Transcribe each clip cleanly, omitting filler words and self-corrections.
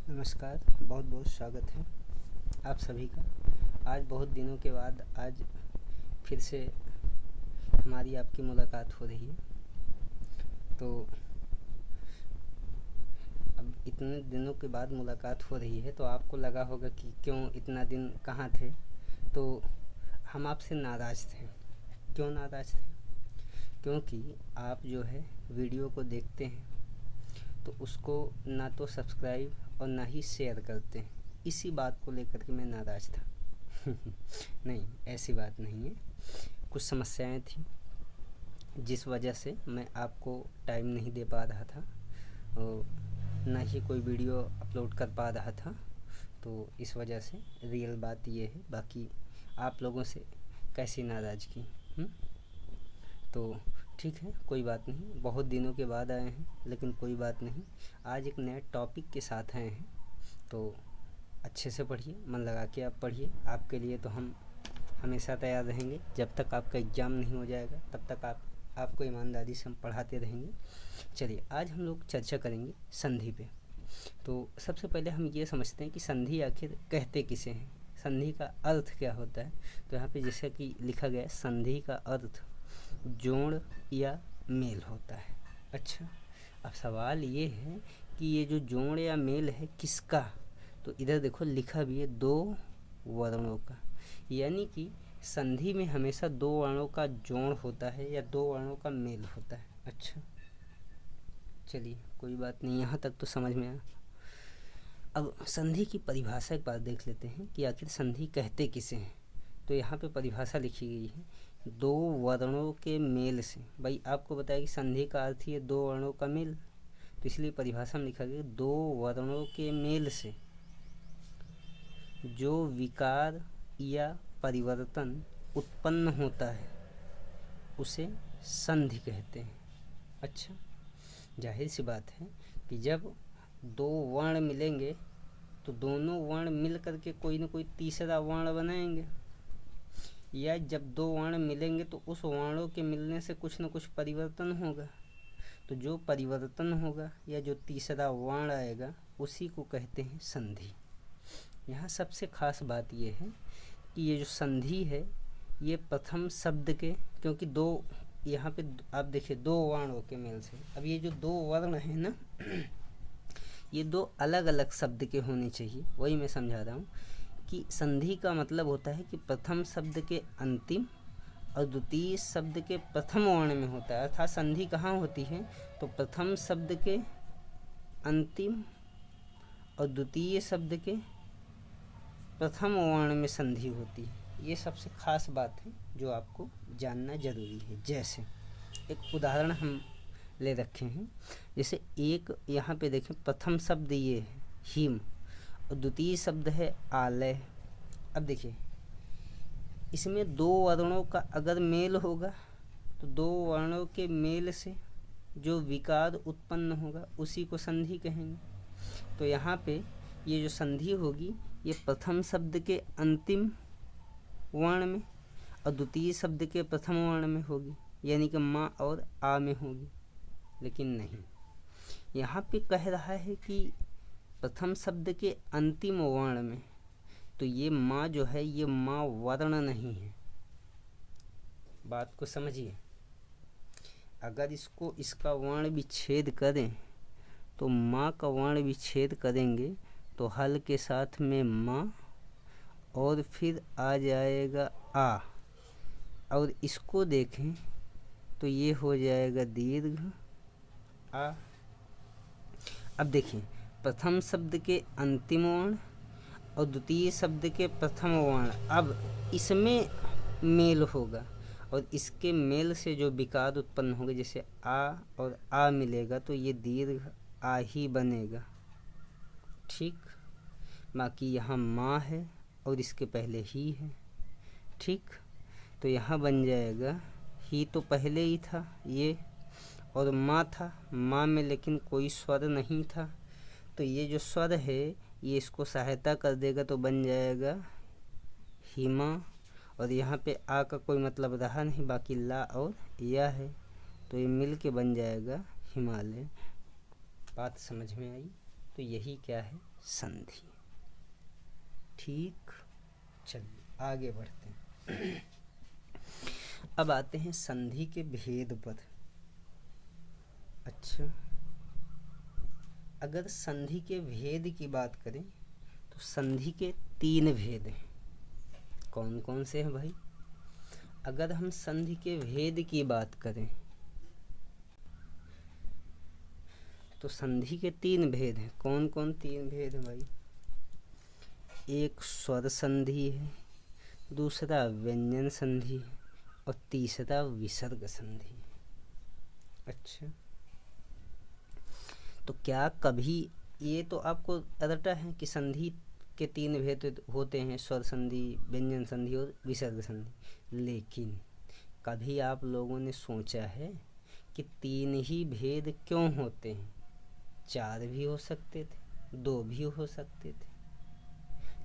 नमस्कार, बहुत बहुत स्वागत है आप सभी का। आज बहुत दिनों के बाद आज फिर से हमारी आपकी मुलाकात हो रही है। तो अब इतने दिनों के बाद मुलाकात हो रही है तो आपको लगा होगा कि क्यों इतना दिन कहाँ थे। तो हम आपसे नाराज़ थे। क्यों नाराज़ थे? क्योंकि आप जो है वीडियो को देखते हैं तो उसको ना तो सब्सक्राइब और ना ही शेयर करते हैं। इसी बात को लेकर के मैं नाराज़ था। नहीं, ऐसी बात नहीं है। कुछ समस्याएं थी जिस वजह से मैं आपको टाइम नहीं दे पा रहा था और ना ही कोई वीडियो अपलोड कर पा रहा था। तो इस वजह से रियल बात ये है। बाकी आप लोगों से कैसी नाराज़गी। तो ठीक है, कोई बात नहीं। बहुत दिनों के बाद आए हैं लेकिन कोई बात नहीं। आज एक नए टॉपिक के साथ आए हैं तो अच्छे से पढ़िए, मन लगा के आप पढ़िए। आपके लिए तो हम हमेशा तैयार रहेंगे। जब तक आपका एग्ज़ाम नहीं हो जाएगा तब तक आपको ईमानदारी से हम पढ़ाते रहेंगे। चलिए, आज हम लोग चर्चा करेंगे संधि पे। तो सबसे पहले हम ये समझते हैं कि संधि आखिर कहते किसे हैं, संधि का अर्थ क्या होता है। तो यहाँ पे जैसे कि लिखा गया है, संधि का अर्थ जोड़ या मेल होता है। अच्छा, अब सवाल ये है कि ये जो जोड़ या मेल है किसका। तो इधर देखो लिखा भी है दो वर्णों का, यानी कि संधि में हमेशा दो वर्णों का जोड़ होता है या दो वर्णों का मेल होता है। अच्छा, चलिए कोई बात नहीं, यहाँ तक तो समझ में आया। अब संधि की परिभाषा एक बार देख लेते हैं कि आखिर संधि कहते किसे हैं। तो यहाँ पे परिभाषा लिखी गई है, दो वर्णों के मेल से। भाई आपको बताया कि संधि का अर्थ ही है दो वर्णों का मेल, तो इसलिए परिभाषा में लिखा गया दो वर्णों के मेल से जो विकार या परिवर्तन उत्पन्न होता है उसे संधि कहते हैं। अच्छा, जाहिर सी बात है कि जब दो वर्ण मिलेंगे तो दोनों वर्ण मिल करके कोई न कोई तीसरा वर्ण बनाएंगे, या जब दो वर्ण मिलेंगे तो उस वर्णों के मिलने से कुछ न कुछ परिवर्तन होगा। तो जो परिवर्तन होगा या जो तीसरा वर्ण आएगा उसी को कहते हैं संधि। यहाँ सबसे खास बात यह है कि ये जो संधि है ये प्रथम शब्द के, क्योंकि दो यहाँ पे आप देखिए दो वर्णों के मेल से। अब ये जो दो वर्ण है ना, ये दो अलग अलग शब्द के होने चाहिए। वही मैं समझा रहा हूँ कि संधि का मतलब होता है कि प्रथम शब्द के अंतिम और द्वितीय शब्द के प्रथम वर्ण में होता है। अर्थात संधि कहाँ होती है, तो प्रथम शब्द के अंतिम और द्वितीय शब्द के प्रथम वर्ण में संधि होती है। ये सबसे खास बात है जो आपको जानना जरूरी है। जैसे एक उदाहरण हम ले रखे हैं, जैसे एक यहाँ पे देखें, प्रथम शब्द ये है हिम और द्वितीय शब्द है आलय। अब देखिए इसमें दो वर्णों का अगर मेल होगा तो दो वर्णों के मेल से जो विकार उत्पन्न होगा उसी को संधि कहेंगे। तो यहाँ पे ये जो संधि होगी ये प्रथम शब्द के अंतिम वर्ण में और द्वितीय शब्द के प्रथम वर्ण में होगी, यानी कि माँ और आ में होगी। लेकिन नहीं, यहाँ पे कह रहा है कि प्रथम शब्द के अंतिम वर्ण में, तो ये माँ जो है ये माँ वर्ण नहीं है। बात को समझिए, अगर इसका वर्ण विच्छेद करें तो माँ का वर्ण विच्छेद करेंगे तो हल के साथ में माँ और फिर आ जाएगा आ, और इसको देखें तो ये हो जाएगा दीर्घ आ। अब देखिए प्रथम शब्द के अंतिम वर्ण और द्वितीय शब्द के प्रथम वर्ण, अब इसमें मेल होगा और इसके मेल से जो विकार उत्पन्न होगा, जैसे आ और आ मिलेगा तो ये दीर्घ आ ही बनेगा। ठीक, बाकी यहाँ माँ है और इसके पहले ही है। ठीक, तो यहाँ बन जाएगा ही तो पहले ही था ये, और माँ था, माँ में लेकिन कोई स्वर नहीं था, तो ये जो स्वर है ये इसको सहायता कर देगा तो बन जाएगा हिमा। और यहाँ पे आ का कोई मतलब रहा नहीं, बाकी ला और या है, तो ये मिल के बन जाएगा हिमालय। बात समझ में आई? तो यही क्या है, संधि। ठीक, चलिए आगे बढ़ते हैं। अब आते हैं संधि के भेद पर। अच्छा, अगर संधि के भेद की बात करें तो संधि के 3 भेद हैं। कौन कौन से हैं भाई? अगर हम संधि के भेद की बात करें तो संधि के 3 भेद हैं। कौन कौन 3 भेद हैं भाई? एक स्वर संधि है, दूसरा व्यंजन संधि है और तीसरा विसर्ग संधि है। अच्छा, तो क्या कभी ये तो आपको रटा है कि संधि के 3 भेद होते हैं, स्वर संधि, व्यंजन संधि और विसर्ग संधि, लेकिन कभी आप लोगों ने सोचा है कि 3 ही भेद क्यों होते हैं? 4 भी हो सकते थे, 2 भी हो सकते थे,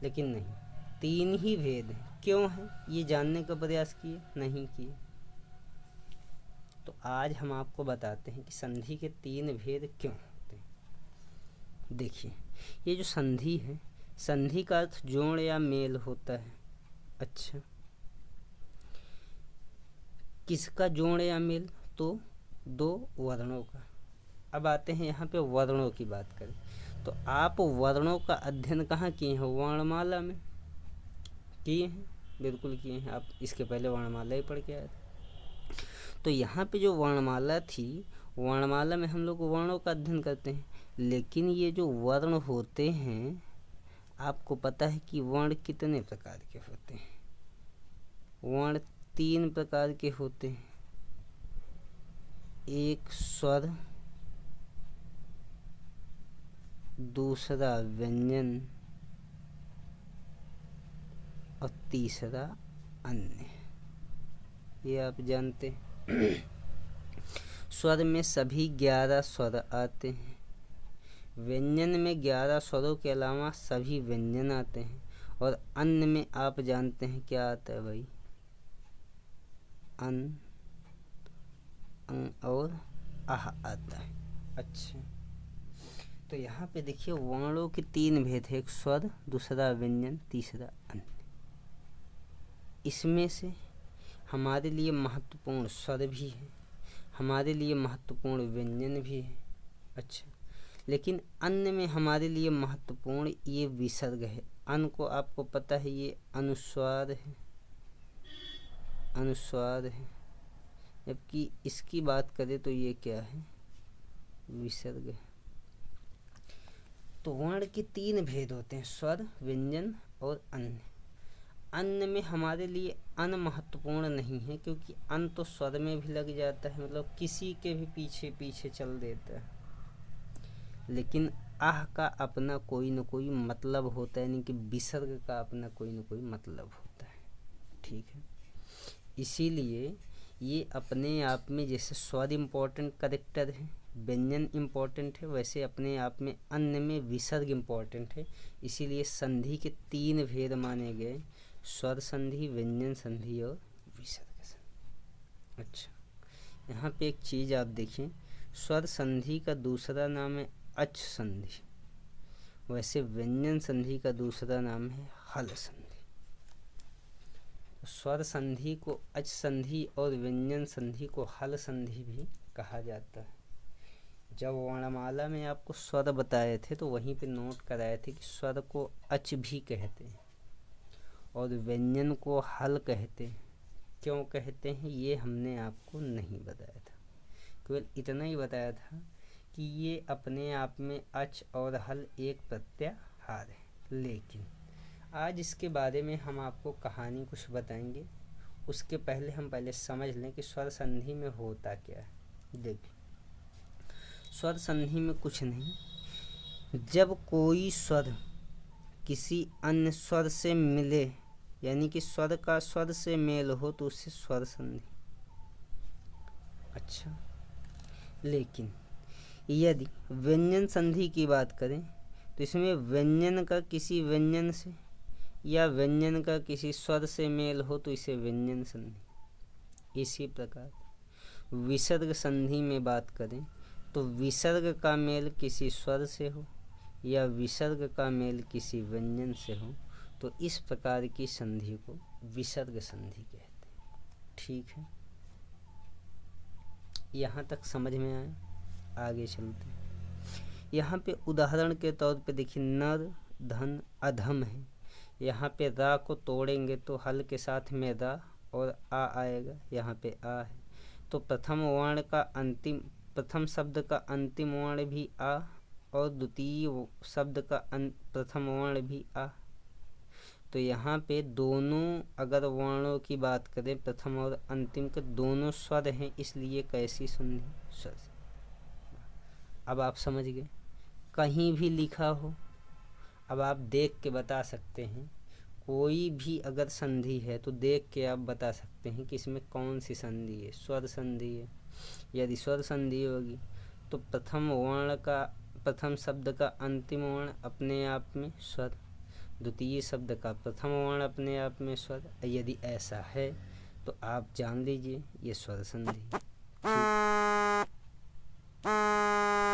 लेकिन नहीं, 3 ही भेद हैं। क्यों है ये जानने का प्रयास किए? नहीं किए। तो आज हम आपको बताते हैं कि संधि के 3 भेद क्यों होते हैं। देखिए, ये जो संधि है, संधि का अर्थ जोड़ या मेल होता है। अच्छा, किसका जोड़ या मेल? तो 2 वर्णों का। अब आते हैं यहाँ पे वर्णों की बात करें तो आप वर्णों का अध्ययन कहाँ किए हैं? वर्णमाला में किए हैं, बिल्कुल किए हैं। आप इसके पहले वर्णमाला ही पढ़ के आए थे। तो यहाँ पे जो वर्णमाला थी, वर्णमाला में हम लोग वर्णों का अध्ययन करते हैं, लेकिन ये जो वर्ण होते हैं, आपको पता है कि वर्ण कितने प्रकार के होते हैं? वर्ण 3 प्रकार के होते हैं। एक स्वर, दूसरा व्यंजन और तीसरा अन्य। ये आप जानते हैं। स्वर में सभी 11 स्वर आते हैं। व्यंजन में 11 स्वरों के अलावा सभी व्यंजन आते हैं। और अन्य में आप जानते हैं क्या आता है भाई? अन, अंग और आह आता है। अच्छा, तो यहाँ पे देखिए वर्णों के 3 भेद है, एक स्वर, दूसरा व्यंजन, तीसरा अन्य। इसमें से हमारे लिए महत्वपूर्ण स्वर भी है, हमारे लिए महत्वपूर्ण व्यंजन भी है। अच्छा, लेकिन अन्य में हमारे लिए महत्वपूर्ण ये विसर्ग है। अन को आपको पता है ये अनुस्वार है, अनुस्वार है, जबकि इसकी बात करें तो ये क्या है? विसर्ग है। तो वर्ण के 3 भेद होते हैं, स्वर, व्यंजन और अन्य। अन्य में हमारे लिए अन महत्वपूर्ण नहीं है, क्योंकि अन तो स्वर में भी लग जाता है, मतलब किसी के भी पीछे पीछे चल देता है। लेकिन आह का अपना कोई न कोई मतलब होता है, यानी कि विसर्ग का अपना कोई न कोई मतलब होता है। ठीक है, इसीलिए ये अपने आप में जैसे स्वर इम्पोर्टेंट कैरेक्टर है, व्यंजन इम्पोर्टेंट है, वैसे अपने आप में अन्य में विसर्ग इम्पोर्टेंट है। इसीलिए संधि के 3 भेद माने गए, स्वर संधि, व्यंजन संधि और विसर्ग संधि। अच्छा, यहाँ पे एक चीज़ आप देखिए, स्वर संधि का दूसरा नाम है अच संधि, वैसे व्यंजन संधि का दूसरा नाम है हल संधि। स्वर संधि को अच संधि और व्यंजन संधि को हल संधि भी कहा जाता है। जब वर्णमाला में आपको स्वर बताए थे तो वहीं पे नोट कराए थे कि स्वर को अच भी कहते हैं और व्यंजन को हल कहते हैं। क्यों कहते हैं ये हमने आपको नहीं बताया था, केवल इतना ही बताया था कि ये अपने आप में अच और हल एक प्रत्याहार है। लेकिन आज इसके बारे में हम आपको कहानी कुछ बताएंगे, उसके पहले हम समझ लें कि स्वर संधि में होता क्या है। देखिए, स्वर संधि में कुछ नहीं, जब कोई स्वर किसी अन्य स्वर से मिले, यानी कि स्वर का स्वर से मेल हो, तो उससे स्वर संधि। अच्छा, लेकिन यदि व्यंजन संधि की बात करें तो इसमें व्यंजन का किसी व्यंजन से या व्यंजन का किसी स्वर से मेल हो तो इसे व्यंजन संधि। इसी प्रकार विसर्ग संधि में बात करें तो विसर्ग का मेल किसी स्वर से हो या विसर्ग का मेल किसी व्यंजन से हो तो इस प्रकार की संधि को विसर्ग संधि कहते हैं। ठीक है, यहाँ तक समझ में आया। आगे चलते हैं। यहाँ पे उदाहरण के तौर पे देखिए, नर धन अधम है। यहाँ पे रा को तोड़ेंगे तो हल के साथ में रा और आ आएगा। यहाँ पे आ है तो प्रथम शब्द का अंतिम वर्ण भी आ और द्वितीय शब्द का प्रथम वर्ण भी आ। तो यहाँ पे दोनों अगर वर्णों की बात करें, प्रथम और अंतिम के दोनों स्वर हैं, इसलिए कैसी संधि? स्वर। अब आप समझ गए। कहीं भी लिखा हो, अब आप देख के बता सकते हैं। कोई भी अगर संधि है तो देख के आप बता सकते हैं कि इसमें कौन सी संधि है। स्वर संधि है। यदि स्वर संधि होगी तो प्रथम शब्द का अंतिम वर्ण अपने आप में स्वर, द्वितीय शब्द का प्रथम वर्ण अपने आप में स्वर। यदि ऐसा है तो आप जान लीजिए ये स्वर संधि।